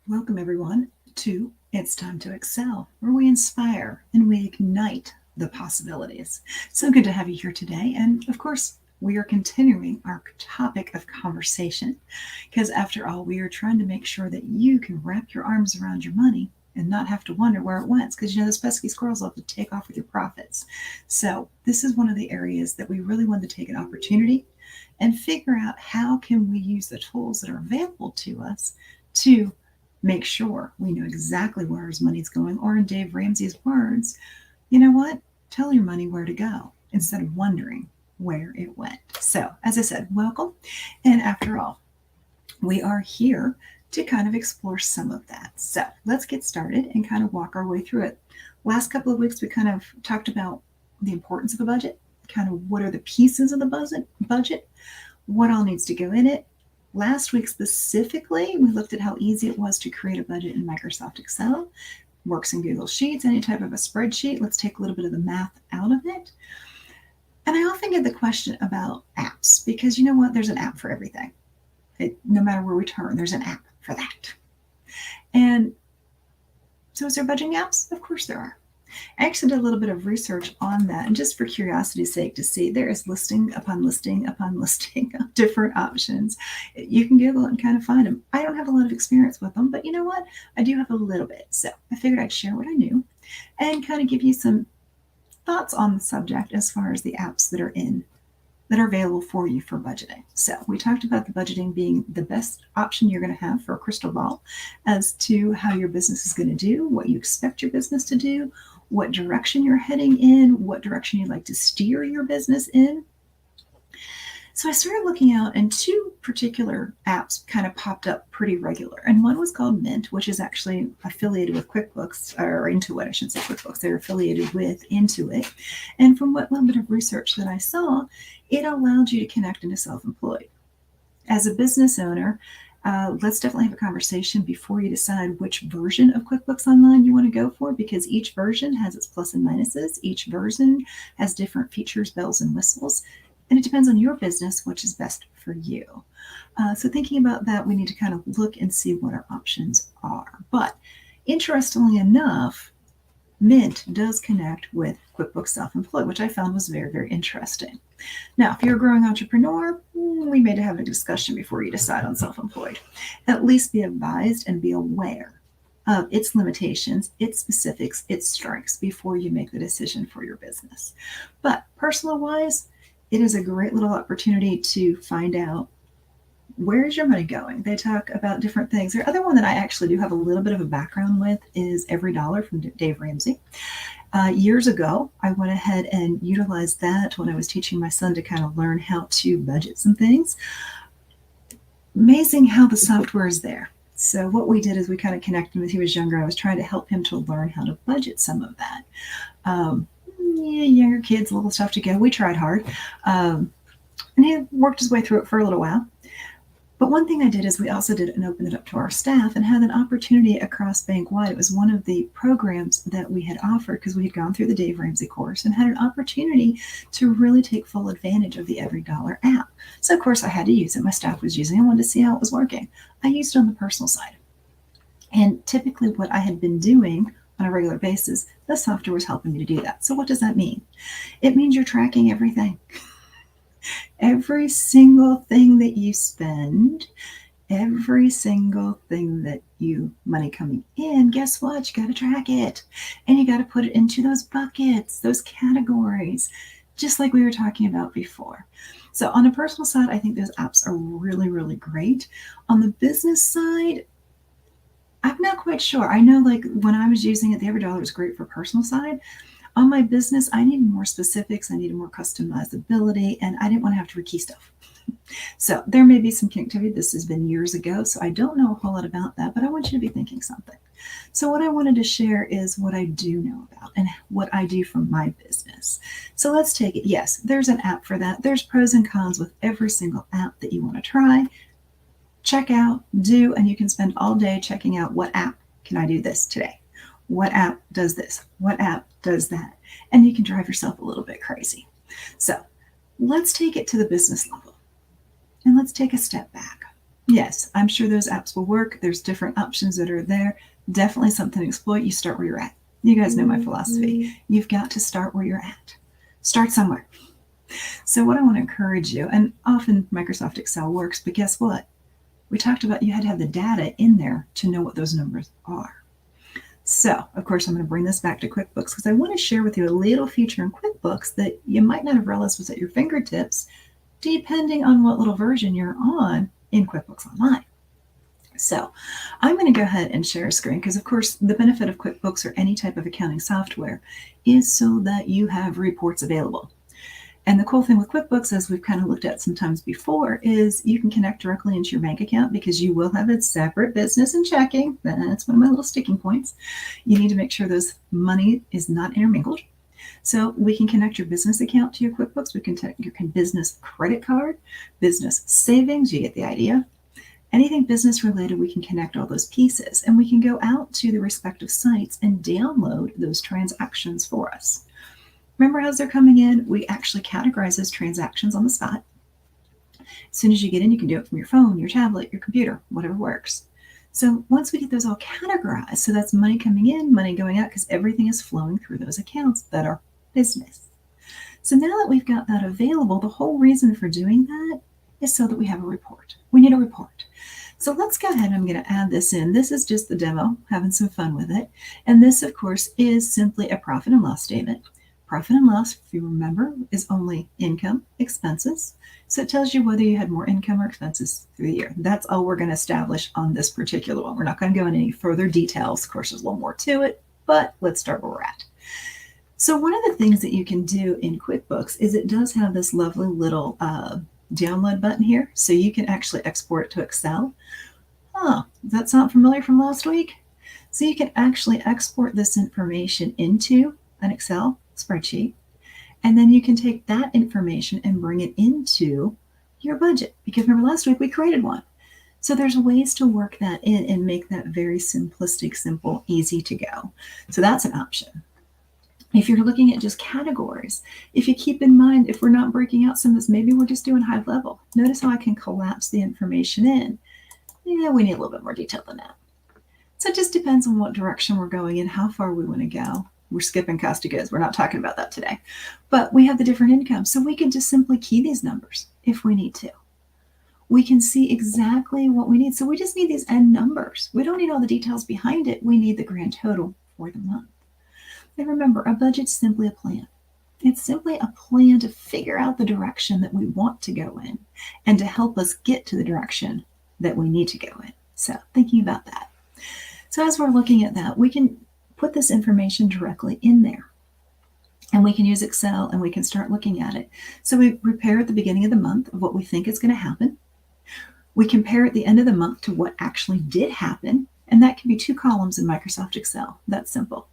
Welcome, everyone, to It's Time to Excel, where we inspire and we ignite the possibilities. So good to have you here today. And of course, we are continuing our topic of conversation because, after all, we are trying to make sure that you can wrap your arms around your money and not have to wonder where it went because those pesky squirrels love to take off with your profits. So, this is one of the areas that we really want to take an opportunity and figure out how can we use the tools that are available to us to make sure we know exactly where his money's going, or in Dave Ramsey's words, you know what? Tell your money where to go instead of wondering where it went. So, as I said, welcome. And after all, we are here to kind of explore some of that. So, let's get started and kind of walk our way through it. Last couple of weeks, we kind of talked about the importance of a budget, kind of what are the pieces of the budget, what all needs to go in it. Last week specifically, we looked at how easy it was to create a budget in Microsoft Excel, works in Google Sheets, any type of a spreadsheet. Let's take a little bit of the math out of it. And I often get the question about apps because you know what? There's an app for everything. No matter where we turn, there's an app for that. And so is there budgeting apps? Of course there are. I actually did a little bit of research on that, and just for curiosity's sake, to see there is listing upon listing upon listing of different options. You can Google it and kind of find them. I don't have a lot of experience with them, but you know what? I do have a little bit. So I figured I'd share what I knew and kind of give you some thoughts on the subject as far as the apps that are available for you for budgeting. So we talked about the budgeting being the best option you're going to have for a crystal ball as to how your business is going to do, what you expect your business to do, what direction you're heading in, what direction you'd like to steer your business in. So I started looking out, and two particular apps kind of popped up pretty regular. And one was called Mint, which is actually affiliated with Quickbooks, or Intuit, I shouldn't say Quickbooks. They're affiliated with Intuit. And from what little bit of research that I saw, it allowed you to connect into self-employed. As a business owner, let's definitely have a conversation before you decide which version of QuickBooks Online you want to go for, because each version has its plus and minuses. Each version has different features, bells and whistles, and it depends on your business which is best for you. So thinking about that, we need to kind of look and see what our options are. But interestingly enough, Mint does connect with QuickBooks Self-Employed, which I found was very, very interesting. Now, if you're a growing entrepreneur, we may have a discussion before you decide on self-employed. At least be advised and be aware of its limitations, its specifics, its strengths before you make the decision for your business. But personal-wise, it is a great little opportunity to find out where is your money going. They talk about different things. The other one that I actually do have a little bit of a background with is Every Dollar from Dave Ramsey. Years ago, I went ahead and utilized that when I was teaching my son to kind of learn how to budget some things. Amazing how the software is there. So what we did is we kind of connected when he was younger. I was trying to help him to learn how to budget some of that. Younger kids, little stuff to go. We tried hard. And he worked his way through it for a little while. But one thing I did is we also did it and opened it up to our staff and had an opportunity across bank-wide. It was one of the programs that we had offered because we had gone through the Dave Ramsey course and had an opportunity to really take full advantage of the Every Dollar app. So, of course, I had to use it. My staff was using it. I wanted to see how it was working. I used it on the personal side. And typically what I had been doing on a regular basis, the software was helping me to do that. So what does that mean? It means you're tracking everything. Every single thing that you spend, every single thing that you money coming in, guess what? You got to track it. And you got to put it into those buckets, those categories, just like we were talking about before. So on the personal side, I think those apps are really, really great. On the business side, I'm not quite sure. I know like when I was using it, the Every Dollar was great for personal side. On my business, I needed more specifics, I needed more customizability, and I didn't want to have to rekey stuff. So there may be some connectivity. This has been years ago, so I don't know a whole lot about that, but I want you to be thinking something. So what I wanted to share is what I do know about and what I do for my business. So let's take it. Yes, there's an app for that. There's pros and cons with every single app that you want to try, check out, do, and you can spend all day checking out what app can I do this today? What app does this? What app does that? And you can drive yourself a little bit crazy. So let's take it to the business level and let's take a step back. Yes, I'm sure those apps will work. There's different options that are there. Definitely something to exploit. You start where you're at. You guys know my philosophy. You've got to start where you're at. Start somewhere. So what I want to encourage you, and often Microsoft Excel works, but guess what? We talked about you had to have the data in there to know what those numbers are. So, of course, I'm going to bring this back to QuickBooks because I want to share with you a little feature in QuickBooks that you might not have realized was at your fingertips, depending on what little version you're on in QuickBooks Online. So I'm going to go ahead and share a screen because, of course, the benefit of QuickBooks or any type of accounting software is so that you have reports available. And the cool thing with QuickBooks, as we've kind of looked at sometimes before, is you can connect directly into your bank account because you will have a separate business and checking. That's one of my little sticking points. You need to make sure those money is not intermingled. So we can connect your business account to your QuickBooks. We can connect your business credit card, business savings. You get the idea. Anything business related, we can connect all those pieces, and we can go out to the respective sites and download those transactions for us. Remember, as they're coming in, we actually categorize those transactions on the spot. As soon as you get in, you can do it from your phone, your tablet, your computer, whatever works. So once we get those all categorized, so that's money coming in, money going out, because everything is flowing through those accounts that are business. So now that we've got that available, the whole reason for doing that is so that we have a report. We need a report. So let's go ahead. I'm going to add this in. This is just the demo, having some fun with it. And this, of course, is simply a profit and loss statement. Profit and loss, if you remember, is only income, expenses. So it tells you whether you had more income or expenses through the year. That's all we're going to establish on this particular one. We're not going to go into any further details. Of course, there's a little more to it, but let's start where we're at. So one of the things that you can do in QuickBooks is it does have this lovely little download button here. So you can actually export it to Excel. Does that sound familiar from last week? So you can actually export this information into an Excel spreadsheet, and then you can take that information and bring it into your budget, because remember last week we created one. So there's ways to work that in and make that very simplistic, simple, easy to go. So that's an option. If you're looking at just categories, if you keep in mind, if we're not breaking out some of this, maybe we're just doing high level. Notice how I can collapse the information in. Yeah, we need a little bit more detail than that. So it just depends on what direction we're going in, how far we want to go. We're skipping cost of goods. We're not talking about that today. But we have the different incomes. So we can just simply key these numbers if we need to. We can see exactly what we need. So we just need these end numbers. We don't need all the details behind it. We need the grand total for the month. And remember, a budget's simply a plan. It's simply a plan to figure out the direction that we want to go in and to help us get to the direction that we need to go in. So thinking about that. So as we're looking at that, we can put this information directly in there. And we can use Excel and we can start looking at it. So we prepare at the beginning of the month of what we think is going to happen. We compare at the end of the month to what actually did happen. And that can be 2 columns in Microsoft Excel. That's simple.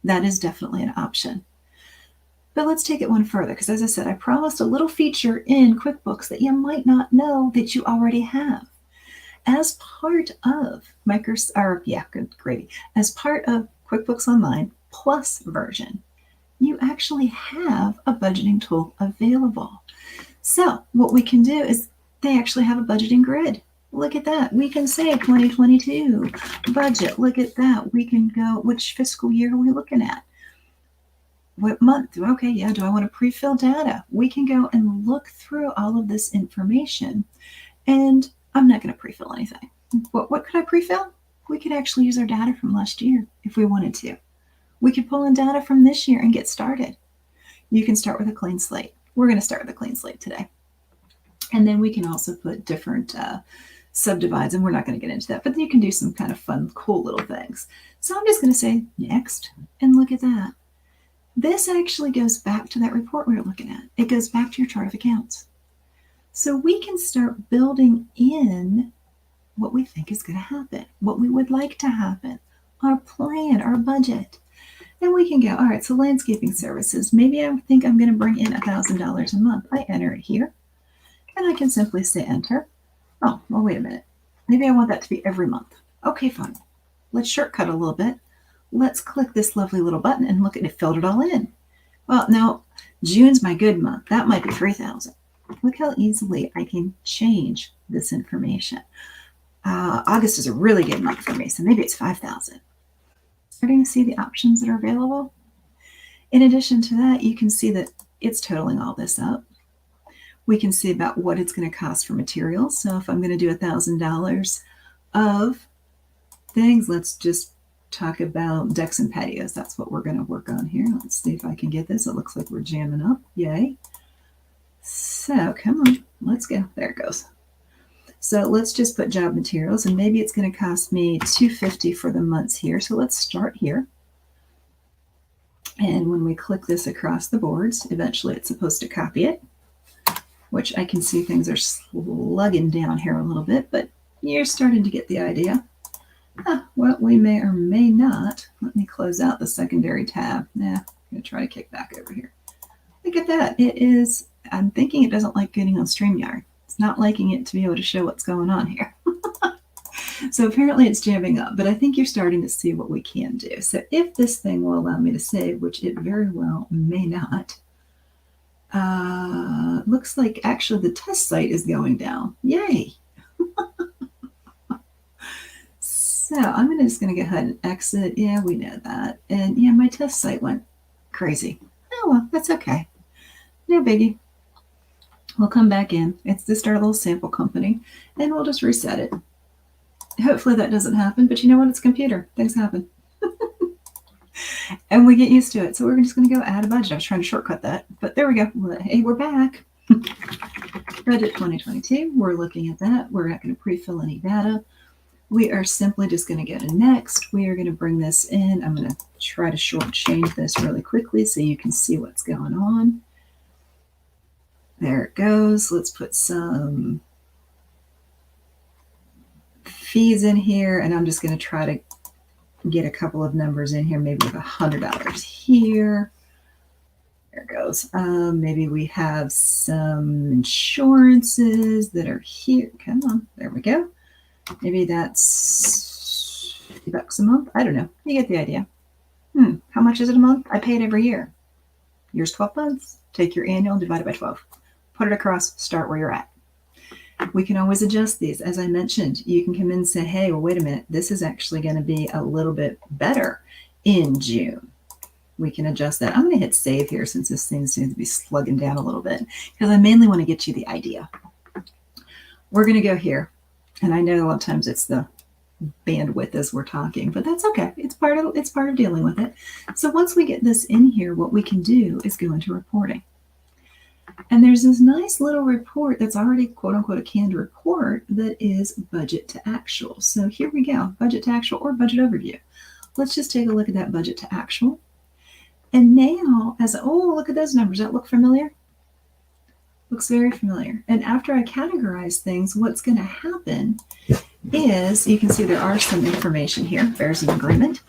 That is definitely an option. But let's take it one further, because as I said, I promised a little feature in QuickBooks that you might not know that you already have. As part of as part of QuickBooks Online Plus version, you actually have a budgeting tool available. So what we can do is they actually have a budgeting grid. Look at that. We can say 2022 budget. Look at that. We can go, which fiscal year are we looking at? What month? Okay, yeah, do I want to pre-fill data? We can go and look through all of this information. And I'm not going to pre-fill anything. What could I pre-fill? We could actually use our data from last year if we wanted to. We could pull in data from this year and get started. You can start with a clean slate. We're going to start with a clean slate today. And then we can also put different subdivides, and we're not going to get into that, but you can do some kind of fun, cool little things. So I'm just going to say next, and look at that. This actually goes back to that report we were looking at. It goes back to your chart of accounts. So we can start building in what we think is going to happen, what we would like to happen, our plan, our budget. Then we can go, all right, so landscaping services, maybe I think I'm going to bring in $1,000 a month. I enter it here, and I can simply say enter. Oh, well, wait a minute. Maybe I want that to be every month. Okay, fine. Let's shortcut a little bit. Let's click this lovely little button and look at it, filled it all in. Well, now June's my good month. That might be $3,000. Look how easily I can change this information. August is a really good month for me, so maybe it's 5,000. Starting to see the options that are available. In addition to that, you can see that it's totaling all this up. We can see about what it's going to cost for materials. So if I'm going to do $1,000 of things, let's just talk about decks and patios. That's what we're going to work on here. Let's see if I can get this. It looks like we're jamming up. Yay. So come on, let's go. There it goes. So let's just put job materials, and maybe it's going to cost me $250 for the months here. So let's start here. And when we click this across the boards, eventually it's supposed to copy it, which I can see things are slugging down here a little bit, but you're starting to get the idea. Well, we may or may not. Let me close out the secondary tab. I'm going to try to kick back over here. Look at that. It is, I'm thinking it doesn't like getting on StreamYard. It's not liking it to be able to show what's going on here. So apparently it's jamming up, but I think you're starting to see what we can do. So if this thing will allow me to save, which it very well may not, looks like actually the test site is going down. Yay! So I'm just going to go ahead and exit. Yeah, we know that. And yeah, my test site went crazy. Oh, well, that's okay. No biggie. We'll come back in. It's just our little sample company, and we'll just reset it. Hopefully that doesn't happen, but you know what? It's a computer. Things happen. And we get used to it. So we're just going to go add a budget. I was trying to shortcut that, but there we go. Hey, we're back. Budget 2022. We're looking at that. We're not going to pre-fill any data. We are simply just going to go to next. We are going to bring this in. I'm going to try to shortchange this really quickly so you can see what's going on. There it goes. Let's put some fees in here, and I'm just going to try to get a couple of numbers in here, maybe with $100 here. There it goes. Maybe we have some insurances that are here. Come on, there we go. Maybe that's $50 a month. I don't know. You get the idea. How much is it a month? I pay it every year. Year's 12 months. Take your annual, divide it by 12. Put it across, start where you're at. We can always adjust these. As I mentioned, you can come in and say, hey, well, wait a minute. This is actually going to be a little bit better in June. We can adjust that. I'm going to hit save here since this thing seems to be slugging down a little bit because I mainly want to get you the idea. We're going to go here. And I know a lot of times it's the bandwidth as we're talking, but that's okay. It's part of dealing with it. So once we get this in here, what we can do is go into reporting. And there's this nice little report that's already quote unquote a canned report that is budget to actual. So here we go, budget to actual or budget overview. Let's just take a look at that budget to actual. And now look at those numbers. That look familiar? Looks very familiar. And after I categorize things, what's going to happen is you can see there are some information here. There's an agreement.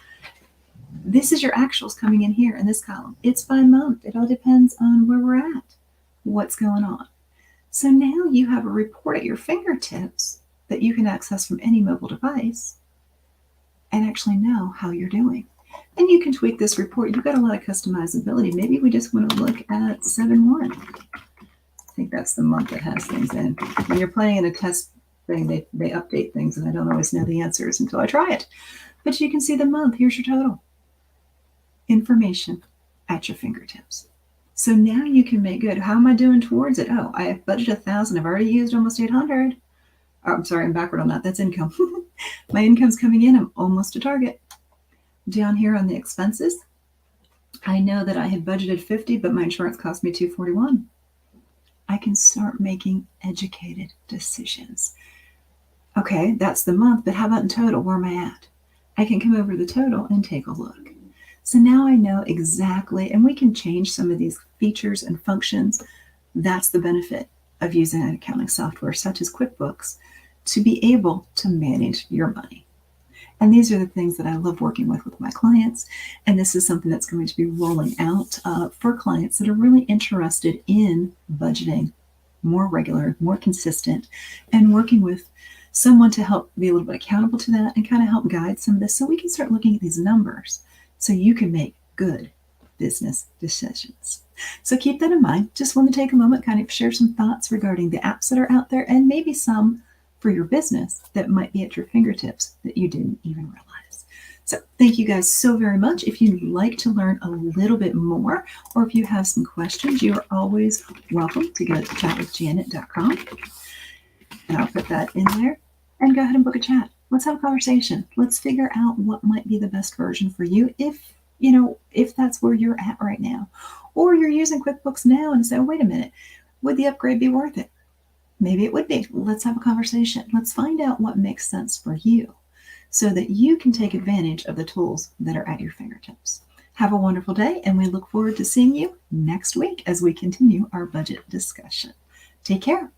This is your actuals coming in here in this column. It's by month. It all depends on where we're at, what's going on. So now you have a report at your fingertips that you can access from any mobile device and actually know how you're doing. And you can tweak this report. You've got a lot of customizability. Maybe we just want to look at 7/1. I think that's the month that has things in. When you're playing in a test thing, they update things, and I don't always know the answers until I try it. But you can see the month. Here's your total. Information at your fingertips. So now you can make good. How am I doing towards it? Oh, I have budgeted 1,000. I've already used almost 800. Oh, I'm sorry, I'm backward on that. That's income. My income's coming in. I'm almost to target. Down here on the expenses, I know that I had budgeted 50, but my insurance cost me $241. I can start making educated decisions. Okay, that's the month, but how about in total? Where am I at? I can come over the total and take a look. So now I know exactly, and we can change some of these features and functions. That's the benefit of using an accounting software such as QuickBooks to be able to manage your money. And these are the things that I love working with my clients. And this is something that's going to be rolling out for clients that are really interested in budgeting more regular, more consistent, and working with someone to help be a little bit accountable to that and kind of help guide some of this so we can start looking at these numbers so you can make good business decisions. So keep that in mind. Just want to take a moment, kind of share some thoughts regarding the apps that are out there and maybe some for your business that might be at your fingertips that you didn't even realize. So thank you guys so very much. If you'd like to learn a little bit more, or if you have some questions, you are always welcome to go to chatwithjanet.com. And I'll put that in there, and go ahead and book a chat. Let's have a conversation. Let's figure out what might be the best version for you if that's where you're at right now. Or you're using QuickBooks now and say, wait a minute, would the upgrade be worth it? Maybe it would be. Let's have a conversation. Let's find out what makes sense for you so that you can take advantage of the tools that are at your fingertips. Have a wonderful day, and we look forward to seeing you next week as we continue our budget discussion. Take care.